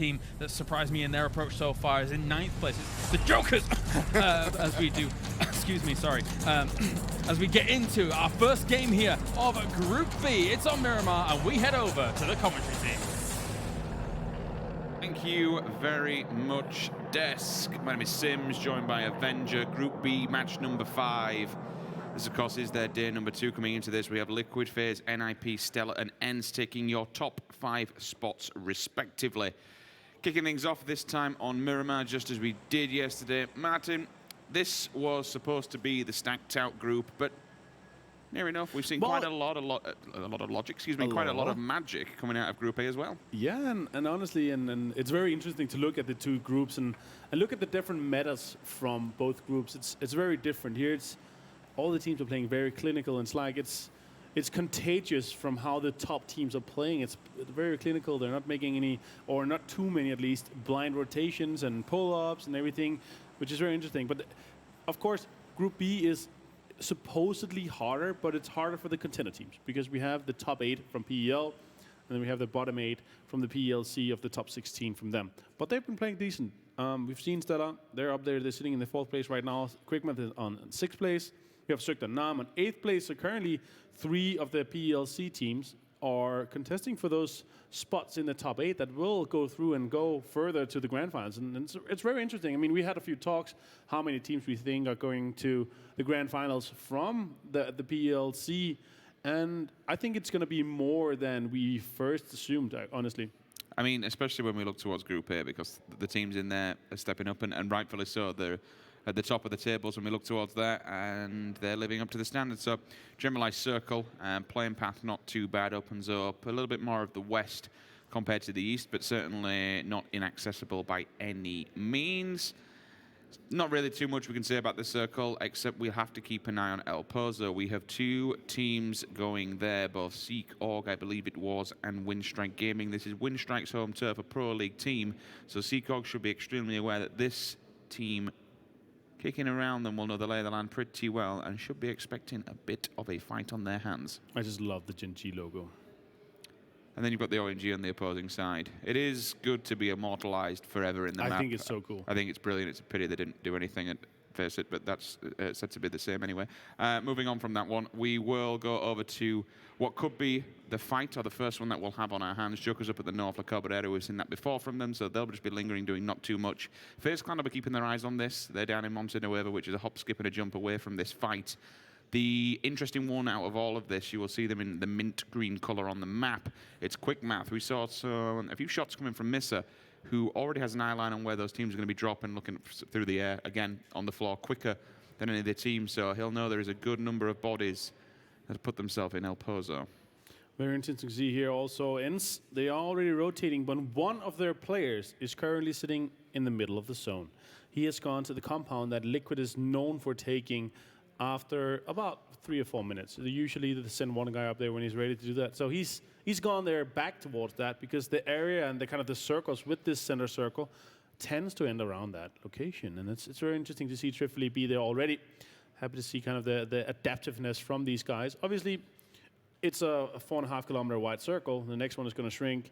team that surprised me in their approach so far is in 9th place. It's the Jokers, as we do. Excuse me, sorry. As we get into our first game here of Group B, it's on Miramar, and we head over to the commentary team. Thank you very much, Desk. My name is Sims, joined by Avenger. Group B, match number 5. This, of course, is their day number 2. Coming into this, we have Liquid, FaZe, NIP, Stellar, and ENCE taking your top 5 spots, respectively. Kicking things off this time on Miramar, just as we did yesterday. Martin, this was supposed to be the stacked out group, but near enough, we've seen quite a lot of logic, excuse me, quite a lot of magic coming out of Group A as well. Yeah, and honestly, and it's very interesting to look at the two groups and look at the different metas from both groups. It's very different. Here, it's all the teams are playing very clinical, and it's like it's contagious from how the top teams are playing. It's very clinical. They're not making any, or not too many at least, blind rotations and pull-ups and everything, which is very interesting. But of course, Group B is supposedly harder, but it's harder for the contender teams because we have the top 8 from PEL, and then we have the bottom 8 from the PELC of the top 16 from them. But they've been playing decent. We've seen Stella. They're up there. They're sitting in the 4th place right now. Quickmath is on 6th place. We have Zoekt and Naam on 8th place. So currently, 3 of the PELC teams are contesting for those spots in the top 8 that will go through and go further to the grand finals. And it's very interesting. I mean, we had a few talks how many teams we think are going to the grand finals from the PELC. And I think it's going to be more than we first assumed, honestly. I mean, especially when we look towards Group A, because the teams in there are stepping up, and rightfully so. They're at the top of the tables when we look towards that, and they're living up to the standards. So, generalized circle, playing path not too bad, opens up a little bit more of the west compared to the east, but certainly not inaccessible by any means. Not really too much we can say about the circle, except we'll have to keep an eye on El Pozo. We have 2 teams going there, both Seekorg, I believe it was, and Winstrike Gaming. This is Winstrike's home turf, a Pro League team, so Seekorg should be extremely aware that this team kicking around them will know the lay of the land pretty well and should be expecting a bit of a fight on their hands. I just love the Gen G logo. And then you've got the ONG on the opposing side. It is good to be immortalized forever in the map. I think it's so cool. I think it's brilliant. It's a pity they didn't do anything at face it, but that's said to be the same anyway. Moving on from that one, we will go over to what could be the fight, or the first one that we'll have on our hands. Joker's up at the North Lacoba area. We've seen that before from them, so they'll just be lingering, doing not too much. FaZe Clan will be keeping their eyes on this. They're down in Monte Nueva, which is a hop, skip, and a jump away from this fight. The interesting one out of all of this, you will see them in the mint green color on the map. It's Quickmath. We saw a few shots coming from Missa, who already has an eye line on where those teams are going to be dropping, looking through the air, again, on the floor, quicker than any of the teams. So he'll know there is a good number of bodies that have put themselves in El Pozo. Very interesting to see here also. ENCE, they are already rotating, but one of their players is currently sitting in the middle of the zone. He has gone to the compound that Liquid is known for taking after about 3 or 4 minutes. They usually send one guy up there when he's ready to do that. So he's gone there back towards that because the area and the kind of the circles with this center circle tends to end around that location. And it's very interesting to see Trifly be there already. Happy to see kind of the adaptiveness from these guys. Obviously, it's a 4.5 kilometer wide circle. The next one is going to shrink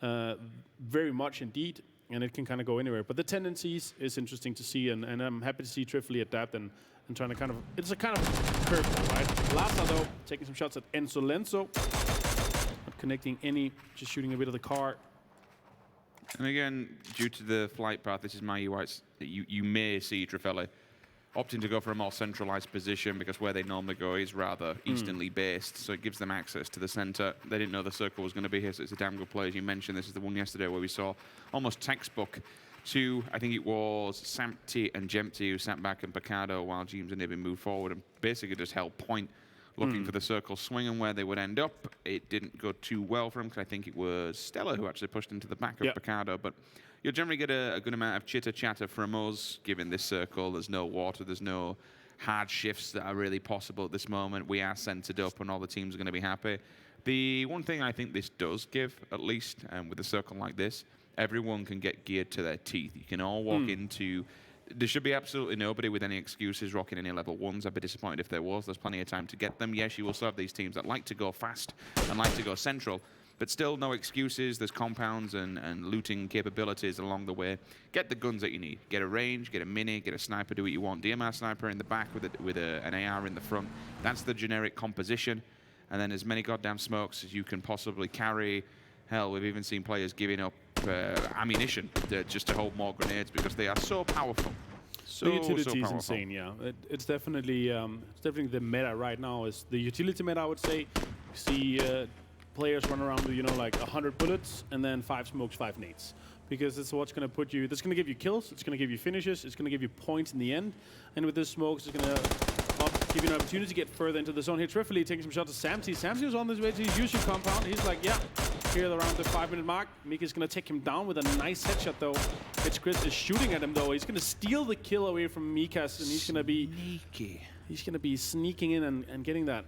very much indeed, and it can kind of go anywhere. But the tendencies is interesting to see, and I'm happy to see Trifly adapt and trying to kind of, it's a kind of curveball, right? Lassa, though, taking some shots at Enzo. Not connecting any, just shooting a bit of the car. And again, due to the flight path, this is my UI, you may see Trifly opting to go for a more centralized position because where they normally go is rather easternly based, so it gives them access to the center. They didn't know the circle was going to be here, so it's a damn good play. As you mentioned, this is the one yesterday where we saw almost textbook to, I think it was Sampty and Jempty who sat back and Picado while James and Ibn moved forward and basically just held point, looking for the circle swinging where they would end up. It didn't go too well for him because I think it was Stella who actually pushed into the back of Picado, but you'll generally get a good amount of chitter-chatter from us, given this circle. There's no water, there's no hard shifts that are really possible at this moment. We are centered up and all the teams are going to be happy. The one thing I think this does give, at least with a circle like this, everyone can get geared to their teeth. You can all walk into... There should be absolutely nobody with any excuses rocking any level 1s. I'd be disappointed if there was. There's plenty of time to get them. Yes, you also have these teams that like to go fast and like to go central. But still, no excuses. There's compounds and looting capabilities along the way. Get the guns that you need. Get a range, get a mini, get a sniper, do what you want. DMR sniper in the back with an AR in the front. That's the generic composition. And then as many goddamn smokes as you can possibly carry. Hell, we've even seen players giving up ammunition just to hold more grenades because they are so powerful. The utility is insane, yeah. It's definitely the meta right now. Is the utility meta, I would say. You see players run around with, you know, like 100 bullets and then 5 smokes, 5 nades. Because it's what's going to put you, that's going to give you kills, it's going to give you finishes, it's going to give you points in the end. And with this smokes, it's going to give you an opportunity to get further into the zone. Here, Trifley taking some shots to Samsey. Samsey was on his way to his usual compound. He's like, yeah, here around the 5-minute mark. Mika's going to take him down with a nice headshot, though. Chris is shooting at him, though. He's going to steal the kill away from Mikas, and he's going to be sneaky. He's going to be sneaking in and getting that.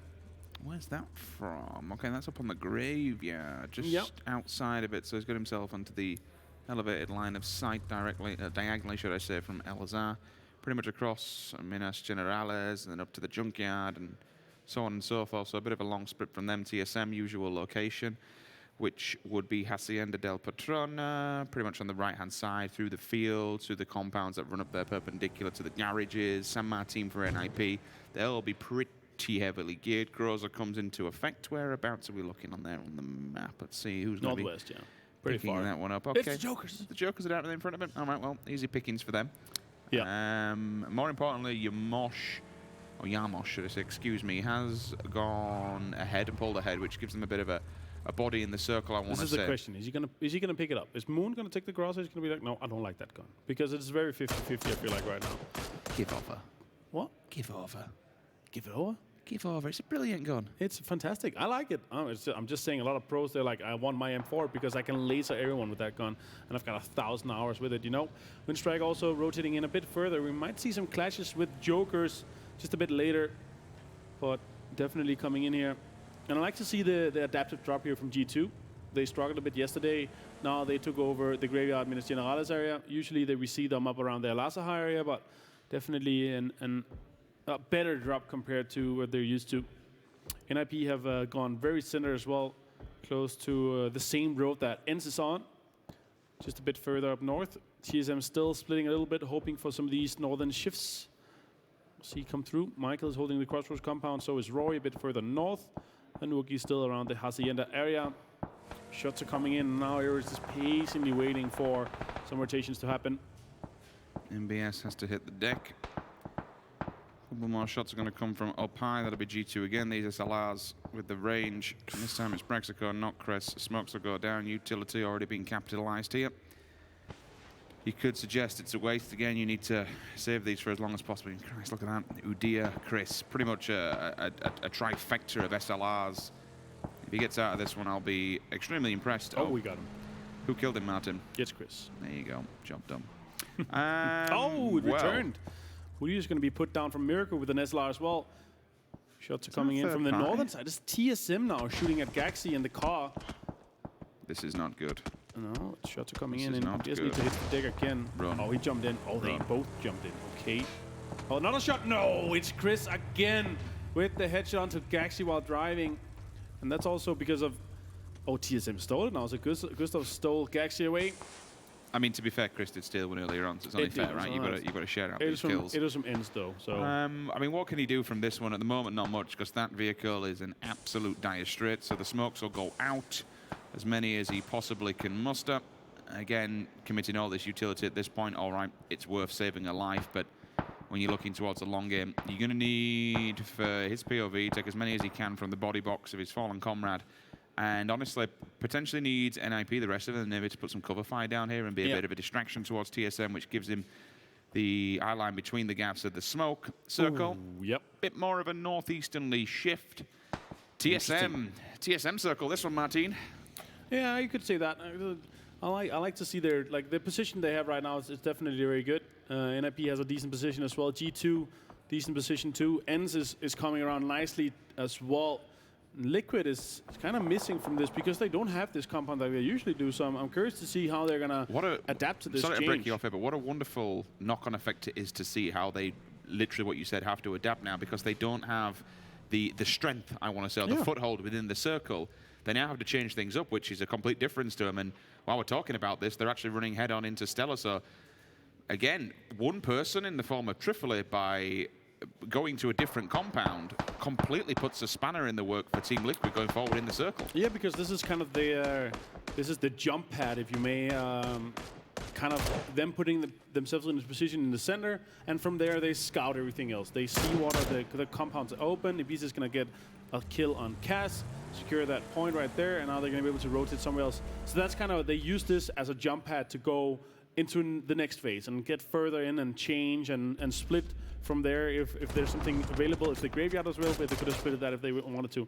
Where's that from? Okay, that's up on the graveyard, just outside of it. So he's got himself onto the elevated line of sight directly, diagonally, should I say, from Elazar. Pretty much across Minas Generales and then up to the junkyard and so on and so forth. So a bit of a long sprint from them. TSM, usual location, which would be Hacienda del Patrona, pretty much on the right-hand side, through the fields, through the compounds that run up there perpendicular to the garages. San Martin for NIP. They'll be pretty heavily geared. Groza comes into effect. Whereabouts are we looking on there on the map? Let's see who's going to be Northwest, yeah. Pretty picking far. That one up. Okay. It's the Jokers. The Jokers are down in front of him. All right, well, easy pickings for them. Yeah. More importantly, Yamosh, should I say, excuse me, has gone ahead and pulled ahead, which gives them a bit of a body in the circle, I want to say. This is the question. Is he gonna pick it up? Is Moon gonna take the cross, or is he gonna be like, no, I don't like that gun? Because it's very 50-50, I feel like, right now. Give over. What? Give over. Give it over? Give over. It's a brilliant gun. It's fantastic. I like it. I'm just saying, a lot of pros, they're like, I want my M4 because I can laser everyone with that gun, and I've got 1,000 hours with it, you know? Winstrike also rotating in a bit further. We might see some clashes with Jokers just a bit later, but definitely coming in here. And I like to see the adaptive drop here from G2. They struggled a bit yesterday. Now they took over the graveyard Minas Generales area. Usually we see them up around the Lazaha area, but definitely a better drop compared to what they're used to. NIP have gone very center as well, close to the same road that ENCE is on, just a bit further up north. TSM still splitting a little bit, hoping for some of these northern shifts. See come through. Michael is holding the Crossroads compound, so is Roy a bit further north. And Wookie still around the Hacienda area. Shots are coming in, and now Ares is patiently waiting for some rotations to happen. MBS has to hit the deck. A couple more shots are going to come from up high. That'll be G2 again. These are SLRs with the range. And this time it's Brexico, not Cress. Smokes will go down. Utility already being capitalized here. You could suggest it's a waste. Again, you need to save these for as long as possible. Christ, look at that. Udia, Chris. Pretty much a trifecta of SLRs. If he gets out of this one, I'll be extremely impressed. Oh, we got him. Who killed him, Martin? It's Chris. There you go. Job done. Oh, it returned. Udia is going to be put down from Miracle with an SLR as well. Shots are coming in from the northern side. It's TSM now shooting at Gaxi in the car. This is not good. No, shots are coming in, This is and not just good. need to hit the deck again. Run. Oh, he jumped in. Oh, they Run. both jumped in. Okay. Oh, another shot. No, it's Chris again with the headshot onto Gaxi while driving. And that's also because of... Oh, TSM stole it now. So Gustav stole Gaxi away. I mean, to be fair, Chris did steal one earlier on, so it's only fair, right? You've got to share out these kills. It was from ENCE, though. So. I mean, what can he do from this one? At the moment, not much, because that vehicle is an absolute dire strait, so the smokes will go out, as many as he possibly can muster. Again, committing all this utility at this point, all right, it's worth saving a life, but when you're looking towards the long game, you're going to need, for his POV, take as many as he can from the body box of his fallen comrade. And honestly, potentially needs NIP, the rest of the Navy, to put some cover fire down here and be a bit of a distraction towards TSM, which gives him the eye line between the gaps of the smoke circle. Ooh, yep. Bit more of a northeasternly shift. TSM circle, this one, Martin. Yeah, you could say that. I like to see their the position they have right now is definitely very good. NIP has a decent position as well. G2, decent position too. ENCE is coming around nicely as well. Liquid is kind of missing from this because they don't have this compound that they usually do. So I'm curious to see how they're gonna adapt to this change. Sorry to break you off here, but what a wonderful knock-on effect it is to see how they literally, what you said, have to adapt now because they don't have the strength, I want to say, or the foothold within the circle they now have to change things up, which is a complete difference to them. And while we're talking about this, they're actually running head-on into Stella. So, again, one person in the form of Trifoli, by going to a different compound, completely puts a spanner in the work for Team Liquid going forward in the circle. Yeah, because this is kind of the jump pad, if you may. Kind of them putting themselves in this position in the center, and from there they scout everything else. They see what are the compounds open. Ibiza is going to get a kill on Cass, secure that point right there, and now they're going to be able to rotate somewhere else. So that's kind of, they use this as a jump pad to go into the next phase and get further in and change and split from there if there's something available. If the graveyard was available, they could have split that if they wanted to.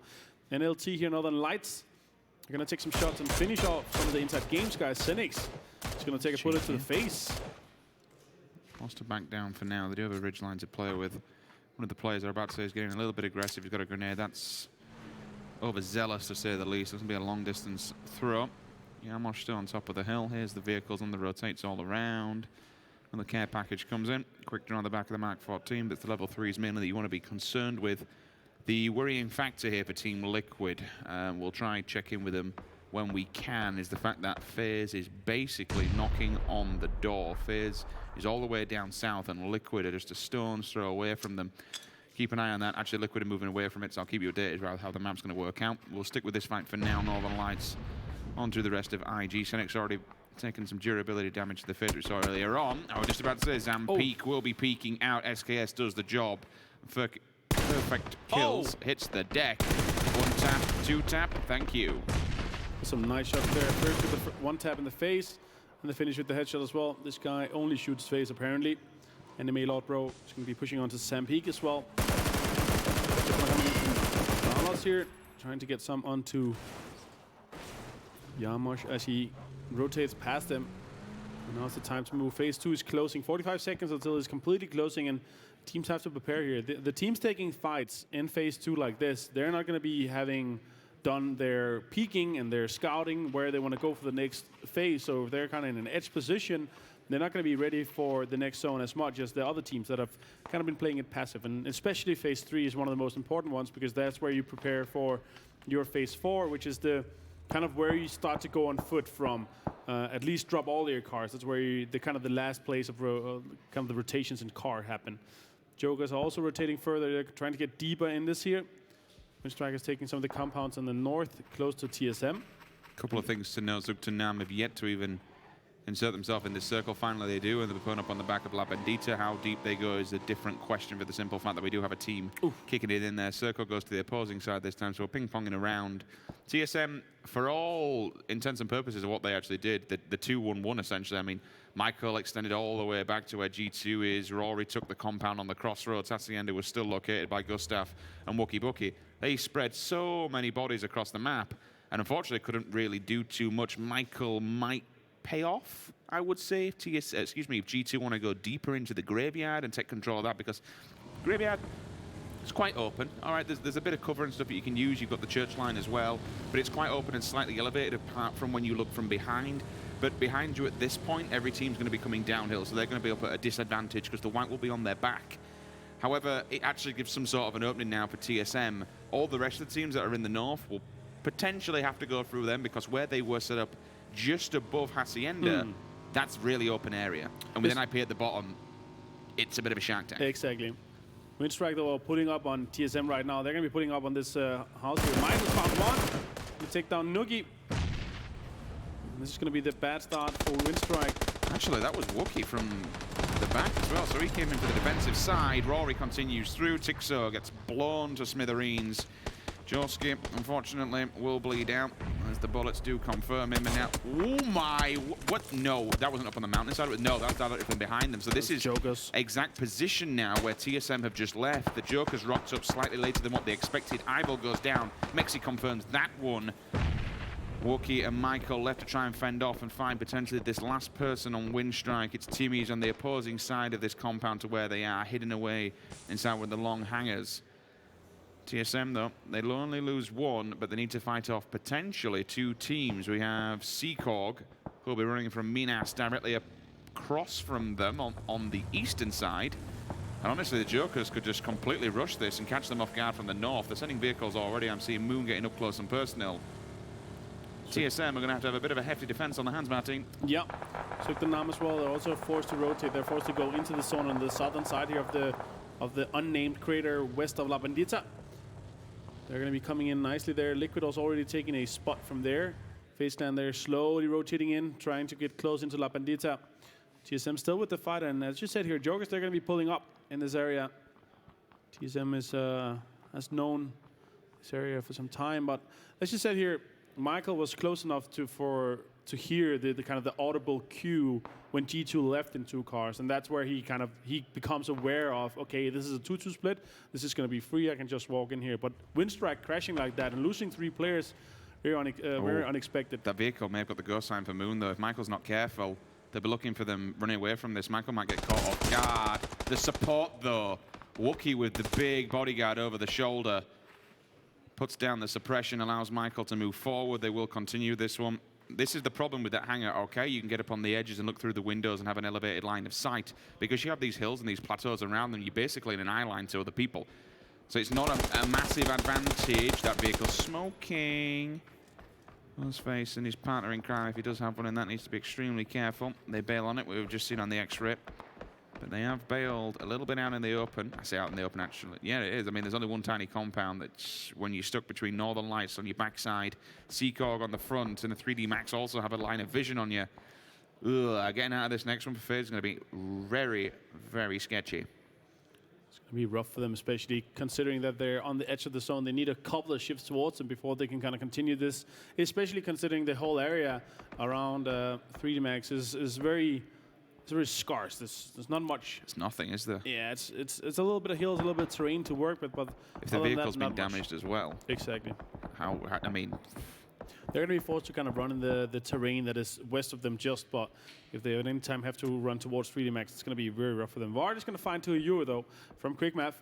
And LT here, Northern Lights, they're going to take some shots and finish off some of the InsideGames guys. Senix is going to take a bullet to the face. Wants to back down for now. They do have a ridge line to play with. One of the players they're about to say is getting a little bit aggressive. He's got a grenade. That's overzealous, to say the least. It's going to be a long distance throw. Yamosh still on top of the hill. Here's the vehicles on the rotates all around. When the care package comes in, quick draw on the back of the Mark 14, but it's the level 3s mainly that you want to be concerned with. The worrying factor here for Team Liquid, we'll try and check in with them when we can, is the fact that FaZe is basically knocking on the door. FaZe is all the way down south, and Liquid are just a stone's throw away from them. Keep an eye on that. Actually, Liquid are moving away from it, so I'll keep you updated about how the map's going to work out. We'll stick with this fight for now. Northern Lights on to the rest of IG. Senix already taken some durability damage to the FaZe we saw earlier on. I was just about to say, Zampeak will be peeking out. SKS does the job. Perfect kills, hits the deck. 1 tap, 2 tap, thank you. Some nice shots there. First with the 1 tap in the face, and the finish with the headshot as well. This guy only shoots face apparently. And the Maylord bro is going to be pushing onto Zampeak as well. Carlos here, trying to get some onto Yamosh as he rotates past them. And now it's the time to move. Phase 2 is closing. 45 seconds until it's completely closing, and teams have to prepare here. The teams taking fights in Phase 2 like this, they're not going to be having done their peeking and their scouting where they want to go for the next phase. So if they're kind of in an edge position, they're not going to be ready for the next zone as much as the other teams that have kind of been playing it passive. And especially Phase 3 is one of the most important ones, because that's where you prepare for your Phase 4, which is the kind of where you start to go on foot from. At least drop all your cars. That's where the kind of the last place of kind of the rotations in car happen. Jokers are also rotating further. They're trying to get deeper in this here. Winstrike is taking some of the compounds in the north, close to TSM. A couple of things to note. Zoekt and Naam have yet to even insert themselves in this circle. Finally they do, and they're pulling up on the back of Labendita. How deep they go is a different question, for the simple fact that we do have a team kicking it in there. Circle goes to the opposing side this time, so we're ping-ponging around. TSM, for all intents and purposes of what they actually did, the 2-1-1 essentially. I mean, Michael extended all the way back to where G2 is. Rory took the compound on the crossroads. Hacienda was still located by Gustav and Wookie Bookie. They spread so many bodies across the map, and unfortunately couldn't really do too much. Michael might pay off, I would say, if G2 want to go deeper into the graveyard and take control of that, because graveyard is quite open. All right, there's a bit of cover and stuff that you can use. You've got the church line as well, but it's quite open and slightly elevated apart from when you look from behind. But behind you at this point, every team's going to be coming downhill, so they're going to be up at a disadvantage because the white will be on their back. However, it actually gives some sort of an opening now for TSM. All the rest of the teams that are in the north will potentially have to go through them, because where they were set up just above Hacienda, that's really open area. And with an IP at the bottom, it's a bit of a shark tank. Exactly. Winstrike, though, are putting up on TSM right now. They're going to be putting up on this house here. Minus found one. We take down Noogie. This is going to be the bad start for Winstrike. Actually, that was Wookie from the back as well, so he came into the defensive side. Rory continues through. Tixo gets blown to smithereens. Joski, unfortunately, will bleed out as the bullets do confirm him. And now, oh my, what? No, that wasn't up on the mountainside. No, that was directly from behind them. So this is Jokers. Exact position now where TSM have just left. The Jokers rocked up slightly later than what they expected. Eyeball goes down. Mexi confirms that one. Wookie and Michael left to try and fend off and find potentially this last person on Winstrike. It's Timmy's on the opposing side of this compound to where they are, hidden away inside with the long hangers. TSM, though, they'll only lose one, but they need to fight off potentially 2 teams. We have Seekorg, who will be running from Minas directly across from them on the eastern side. And honestly, the Jokers could just completely rush this and catch them off guard from the north. They're sending vehicles already. I'm seeing Moon getting up close and personal. TSM are going to have a bit of a hefty defense on the hands, Martin. Yeah. Zoekt and Naam as well. They're also forced to rotate. They're forced to go into the zone on the southern side here of the unnamed crater west of La Bandita. They're going to be coming in nicely there. Liquid also already taking a spot from there. FaZe Clan there slowly rotating in, trying to get close into La Bandita. TSM still with the fight, and as you said here, Jokers, they're going to be pulling up in this area. TSM has known this area for some time, but as you said here, Michael was close enough to hear the kind of the audible cue when G2 left in 2 cars, and that's where he becomes aware of, okay, this is a 2-2 split, this is going to be free, I can just walk in here. But Winstrike crashing like that and losing 3 players, very unexpected. That vehicle may have got the go sign for Moon, though. If Michael's not careful, they'll be looking for them running away from this. Michael might get caught off guard. The support, though, Wookie with the big bodyguard over the shoulder, puts down the suppression, allows Michael to move forward. They will continue this one. This is the problem with that hangar, okay? You can get up on the edges and look through the windows and have an elevated line of sight. Because you have these hills and these plateaus around them, you're basically in an eye line to other people. So it's not a massive advantage. That vehicle's smoking. Ghostface and his partner in crime, if he does have one, and that needs to be extremely careful. They bail on it, we've just seen on the X-ray. But they have bailed a little bit out in the open. I say out in the open, actually. Yeah, it is. I mean, there's only one tiny compound that's when you're stuck between Northern Lights on your backside, Seekorg on the front, and the 3D Max also have a line of vision on you. Ugh, getting out of this next one for FaZe is going to be very, very sketchy. It's going to be rough for them, especially considering that they're on the edge of the zone. They need a couple of shifts towards them before they can kind of continue this, especially considering the whole area around 3D Max is very... It's very scarce. There's not much. It's nothing, is there? Yeah, it's a little bit of hills, a little bit of terrain to work with, but if the vehicle's been damaged as well. Exactly. How I mean, they're going to be forced to kind of run in the terrain that is west of them just, but if they at any time have to run towards 3D Max, it's going to be very rough for them. Vard is going to find 2 Euro, though, from Quickmath.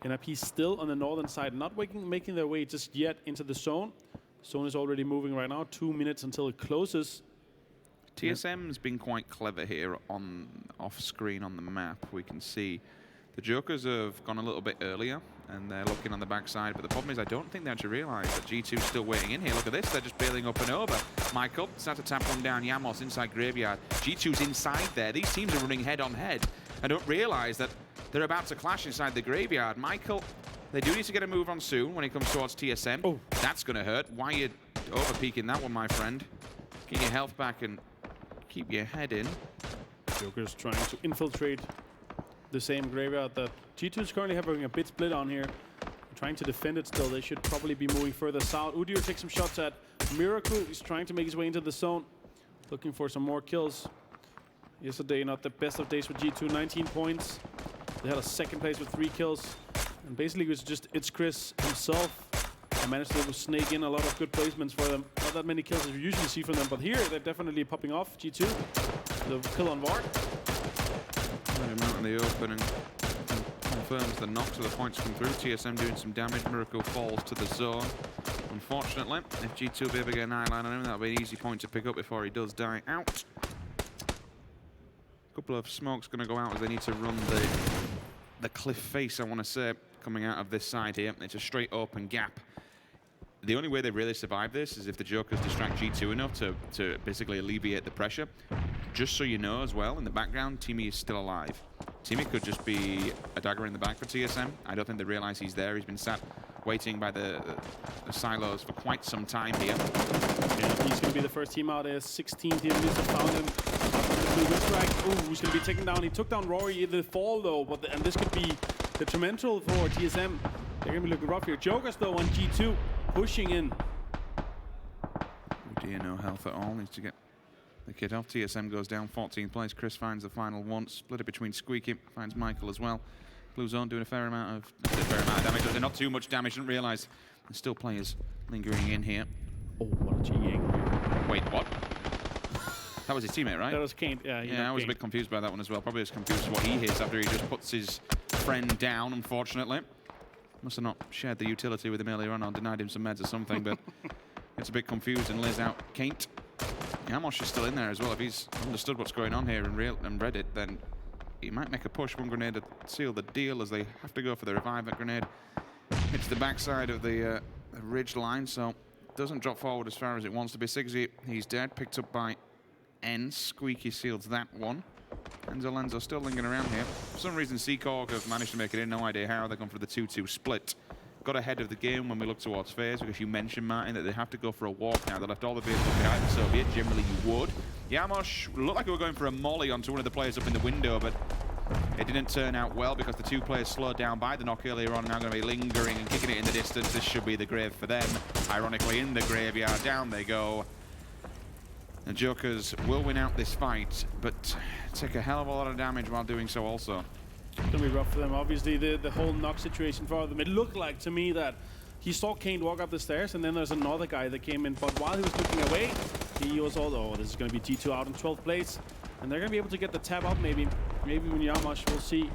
NIP still on the northern side, not making their way just yet into the zone. Zone is already moving right now, 2 minutes until it closes. TSM's been quite clever here on off-screen on the map. We can see the Jokers have gone a little bit earlier, and they're looking on the backside. But the problem is I don't think they actually realise that G2's still waiting in here. Look at this. They're just bailing up and over. Michael starts to tap one down. Yamos inside Graveyard. G2's inside there. These teams are running head-on-head. I don't realise that they're about to clash inside the Graveyard. Michael, they do need to get a move on soon when it comes towards TSM. Oh, that's going to hurt. Why are you over-peaking that one, my friend? Get your health back and keep your head in. Joker's trying to infiltrate the same Graveyard that G2 is currently having a bit split on here. Trying to defend it still. They should probably be moving further south. Udyr takes some shots at Miracle. He's trying to make his way into the zone. Looking for some more kills. Yesterday, not the best of days for G2. 19 points. They had a second place with 3 kills. And basically it was just It's Chris himself. I managed to snake in a lot of good placements for them. Not that many kills as you usually see from them, but here they're definitely popping off. G2, the kill on Vard. Him out in the open and confirms the knock, so the points come through. TSM doing some damage. Miracle falls to the zone. Unfortunately, if G2 will be able to get an eyeline on him, that'll be an easy point to pick up before he does die out. A couple of smokes going to go out as they need to run the cliff face, I want to say, coming out of this side here. It's a straight open gap. The only way they really survive this is if the Jokers distract G2 enough to basically alleviate the pressure. Just so you know as well, in the background, Timmy is still alive. Timmy could just be a dagger in the back for TSM. I don't think they realize he's there. He's been sat waiting by the silos for quite some time here. Yeah, he's going to be the first team out. There's 16 teams have found him. Ooh, he's going to be taken down. He took down Rory in the fall, though, and this could be detrimental for TSM. They're going to be looking rough here. Jokers, though, on G2, pushing in. Oh dear, no health at all. Needs to get the kid off. TSM goes down 14th place. Chris finds the final one. Split it between Squeaky. Finds Michael as well. Blue Zone doing a fair amount of damage. They're not too much damage. Didn't realise there's still players lingering in here. Oh, what a G-Yang. Wait, what? That was his teammate, right? That was Kane. Yeah, I was a bit confused by that one as well. Probably as confused as what he hears after he just puts his friend down, unfortunately. Must have not shared the utility with him earlier on or denied him some meds or something, but it's a bit confused and lays out Kate. Yamos is still in there as well. If he's understood what's going on here and read it, then he might make a push. One grenade to seal the deal as they have to go for the revive. That grenade hits the backside of the ridge line, so doesn't drop forward as far as it wants to be. Sigsy, he's dead. Picked up by ENCE. Squeaky seals that one. Enzo still lingering around here. For some reason, Seekorg have managed to make it in. No idea how. They've gone for the 2-2 split. Got ahead of the game when we look towards FaZe, because you mentioned, Martin, that they have to go for a walk now. They left all the vehicles behind the Soviet. Generally, you would. Yamos looked like they were going for a molly onto one of the players up in the window, but it didn't turn out well because the two players slowed down by the knock earlier on, now going to be lingering and kicking it in the distance. This should be the grave for them. Ironically, in the graveyard, down they go. The Jokers will win out this fight, but take a hell of a lot of damage while doing so also. It's going to be rough for them. Obviously, the whole knock situation for them, it looked like to me that he saw Kane walk up the stairs, and then there's another guy that came in. But while he was looking away, he was all, oh, this is going to be G2 out in 12th place. And they're going to be able to get the tap up maybe. Maybe when Yamash, we'll see.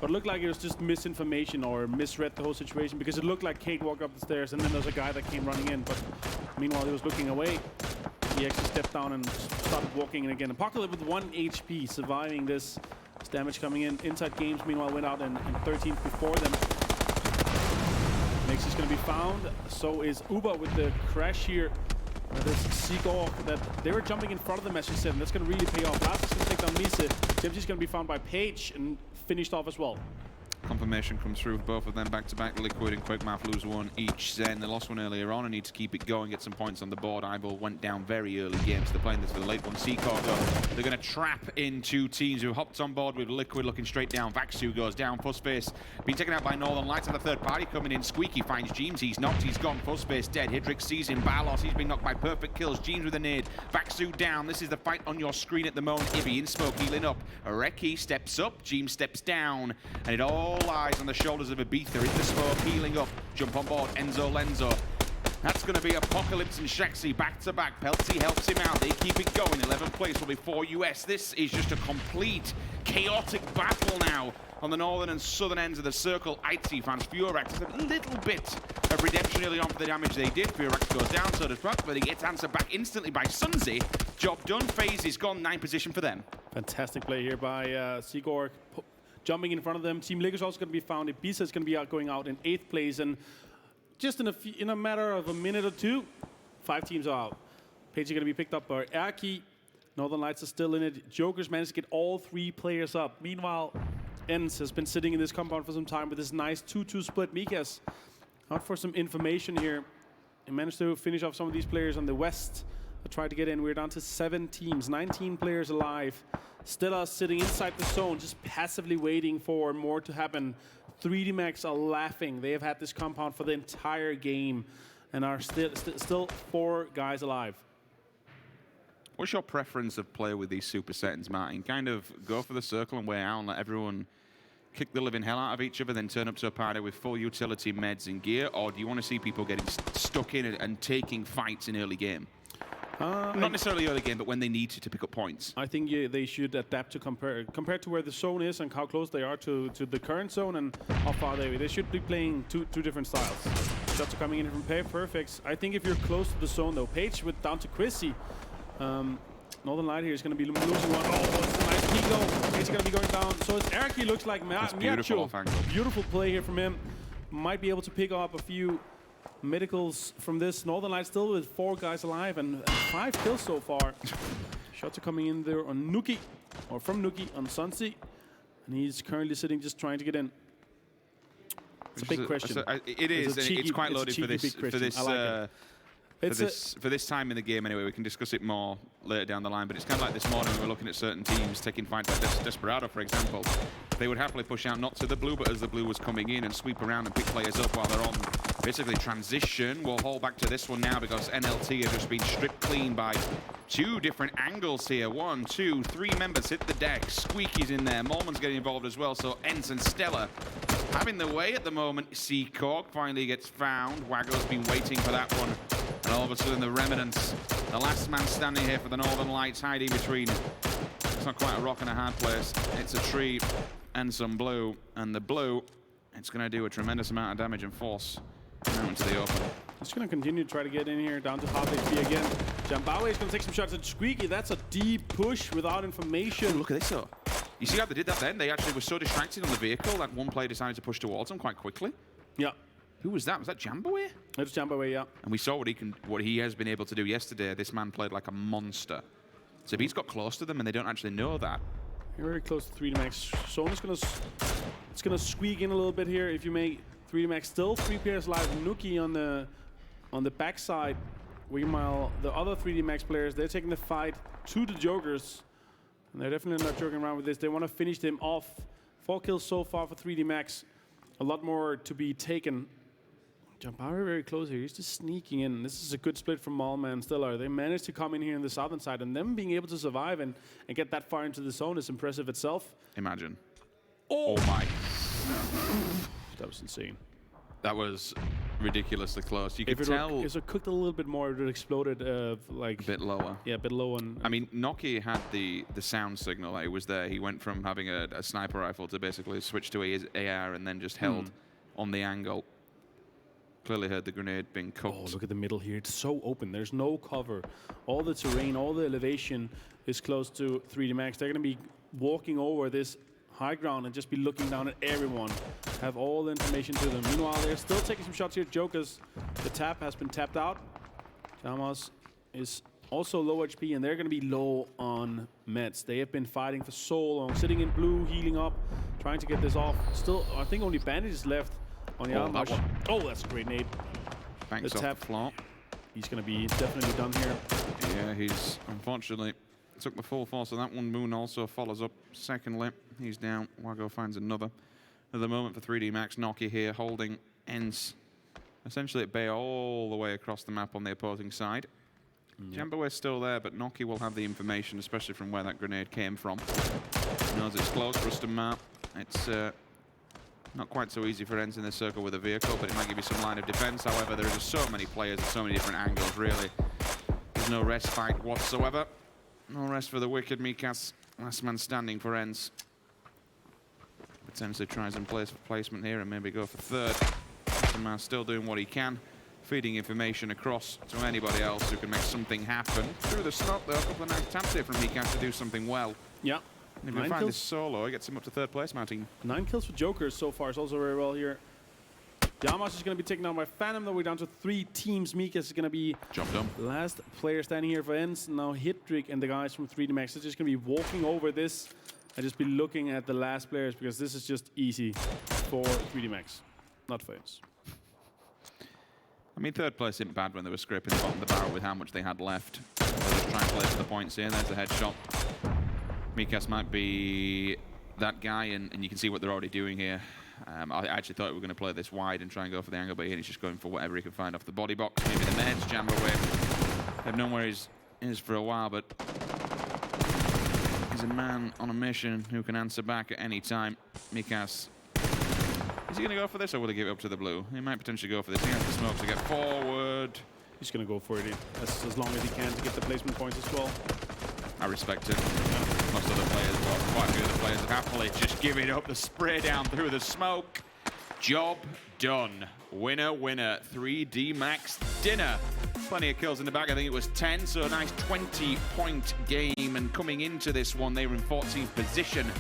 But it looked like it was just misinformation or misread the whole situation, because it looked like Kane walked up the stairs, and then there's a guy that came running in. But meanwhile, he was looking away. He actually stepped down and started walking in again. Apocalypse with 1 HP, surviving this damage coming in. InsideGames, meanwhile, went out in 13th before them. Next is going to be found. So is Uber with the crash here. That is Seekorg. That they were jumping in front of them, as you said, and that's going to really pay off. Last is going to take down Mise. Jemji's going to be found by Page and finished off as well. Confirmation comes through with both of them back-to-back. Liquid and Quickmath lose one each. Zen, they lost one earlier on and need to keep it going, get some points on the board. Eyeball went down very early games. They're playing this for the late one. Seekorg, though, they're going to trap in two teams who hopped on board with Liquid looking straight down. Vaxu goes down. Fuzzface being taken out by Northern Lights, and the third party coming in. Squeaky finds Jeems. He's knocked. He's gone. Fuzzface dead. Hydrix sees him. Balos, he's been knocked by perfect kills. Jeems with a nade. Vaxu down. This is the fight on your screen at the moment. Ibby in smoke, healing up. Areki steps up. Jeems steps down. And it all lies on the shoulders of Ibiza in the smoke, healing up. Jump on board, Lenzo. That's going to be Apocalypse and Shaxi back-to-back. Peltsy helps him out. They keep it going. 11th place will be for US. This is just a complete chaotic battle now on the northern and southern ends of the circle. ITZY finds Furax. A little bit of redemption early on for the damage they did. Furax goes down, so does Buck, but he gets answered back instantly by Sunzi. Job done. FaZe is gone. 9th position for them. Fantastic play here by Seekorg. Jumping in front of them. Team Liquid's also going to be found. Ibiza is going to be going out in 8th place. And just in a matter of a minute or two, 5 teams are out. Page is going to be picked up by Erki. Northern Lights are still in it. Jokers managed to get all 3 players up. Meanwhile, ENCE has been sitting in this compound for some time with this nice 2-2 split. Mikas out for some information here. He managed to finish off some of these players on the west. Tried to get in. We're down to 7 teams, 19 players alive. Still us sitting inside the zone, just passively waiting for more to happen. 3D Max are laughing. They have had this compound for the entire game and are still 4 guys alive. What's your preference of play with these super settings, Martin? Kind of go for the circle and way out and let everyone kick the living hell out of each other, then turn up to a party with full utility meds and gear? Or do you want to see people getting stuck in and taking fights in early game? Not necessarily early game, but when they need to pick up points. I think they should adapt to compared to where the zone is and how close they are to the current zone and how far they should be playing two different styles. Shots are coming in from Perfects. I think if you're close to the zone though, Page with down to Chrissy. Northern Light here is going to be losing one. Oh, it's a nice Pico. Page is going to be going down. So it's Erki looks like beautiful. Beautiful play here from him. Might be able to pick up a few medicals from this. Northern Lights still with 4 guys alive and 5 kills so far. Shots are coming in there on Nuki, or from Nuki on Sunsi, and he's currently sitting just trying to get in. It's a big question. It is, and it's quite loaded for this time in the game anyway. We can discuss it more later down the line, but it's kind of like this morning when we're looking at certain teams taking fights like Desperado, for example. They would happily push out not to the blue, but as the blue was coming in and sweep around and pick players up while they're on basically transition. We'll hold back to this one now because NLT have just been stripped clean by 2 different angles here. 1, 2, 3 members hit the deck. Squeaky's in there. Molman's getting involved as well, so ENCE and Stella having the way at the moment. Seekorg finally gets found. Wago's been waiting for that one. And all of a sudden the Remnants, the last man standing here for the Northern Lights, hiding between, it's not quite a rock and a hard place, it's a tree and some blue. And the blue, it's going to do a tremendous amount of damage and force out into the open. Just going to continue to try to get in here, down to half HP again. Jambawe is going to take some shots at Squeaky. That's a deep push without information. Ooh, look at this though. You see how they did that then? They actually were so distracted on the vehicle that one player decided to push towards them quite quickly. Yeah. Who was that? Was that Jambaway? It's Jambaway, yeah. And we saw what he has been able to do yesterday. This man played like a monster. So if he's got close to them and they don't actually know that. You're very close to 3D Max. So it's gonna squeak in a little bit here. If you make 3D Max still 3 players live, Nuki on the backside. Meanwhile, the other 3D Max players, they're taking the fight to the Jokers. And they're definitely not joking around with this. They want to finish them off. 4 kills so far for 3D Max. A lot more to be taken. Jambaway very close here. He's just sneaking in. This is a good split from Malma and Stellar. They managed to come in here on the southern side, and them being able to survive and get that far into the zone is impressive itself. Imagine. Oh my. That was insane. That was ridiculously close. You could If tell. it cooked a little bit more, it would exploded like A bit lower. Yeah, a bit low. I mean, Noki had the sound signal that he was there. He went from having a sniper rifle to basically switch to his AR and then just held on the angle. Clearly heard the grenade being cooked. Oh, look at the middle here. It's so open. There's no cover. All the terrain, all the elevation is close to 3D Max. They're going to be walking over this high ground and just be looking down at everyone. Have all the information to them. Meanwhile, they're still taking some shots here. Jokers, the tap has been tapped out. Pyjamas is also low HP, and they're going to be low on meds. They have been fighting for so long, sitting in blue, healing up, trying to get this off. Still, I think only bandages left on the outmarch. Oh, that's a great nade. Banks the off tap. the floor. He's going to be definitely done here. Yeah, he's unfortunately took the full force of that one. Moon also follows up secondly. He's down. Wago finds another. At the moment for 3D Max, Noki here holding ENCE essentially at bay all the way across the map on the opposing side. Jambaway's still there, but Noki will have the information, especially from where that grenade came from. He knows it's close. Rustam map. It's not quite so easy for ENCE in this circle with a vehicle, but it might give you some line of defense. However, there are just so many players at so many different angles, really. There's no respite whatsoever. No rest for the wicked. Mikas, last man standing for ENCE. Potentially tries and place for placement here and maybe go for third. Rustam still doing what he can, feeding information across to anybody else who can make something happen. Through the smoke, though, a couple of nice attempts here from Mikas to do something well. Yeah. And if we find this solo, it gets him up to third place, Martin. 9 kills for Jokers so far. It's also very well here. Pyjamas is going to be taken down by Phantom, though we're down to 3 teams. Mikas is going to be job done. Last player standing here for ENCE. Now Hittrick and the guys from 3D Max are just going to be walking over this and just be looking at the last players, because this is just easy for 3D Max, not for ENCE. I mean, third place isn't bad when they were scraping the bottom of the barrel with how much they had left. They'll just try and play for the points here. There's the headshot. Mikas might be that guy, and you can see what they're already doing here. I actually thought we were going to play this wide and try and go for the angle, but he's just going for whatever he can find off the body box. Maybe the meds, Jambaway. I've known where he is for a while, but he's a man on a mission who can answer back at any time. Mikas, is he going to go for this, or will he give it up to the blue? He might potentially go for this. He has the smoke to get forward. He's going to go for it as long as he can to get the placement points as well. I respect it. Most other players, well, quite a few other players have happily just given up the spray down through the smoke. Job done. Winner, winner. 3D Max dinner. Plenty of kills in the back. I think it was 10, so a nice 20-point game. And coming into this one, they were in 14th position.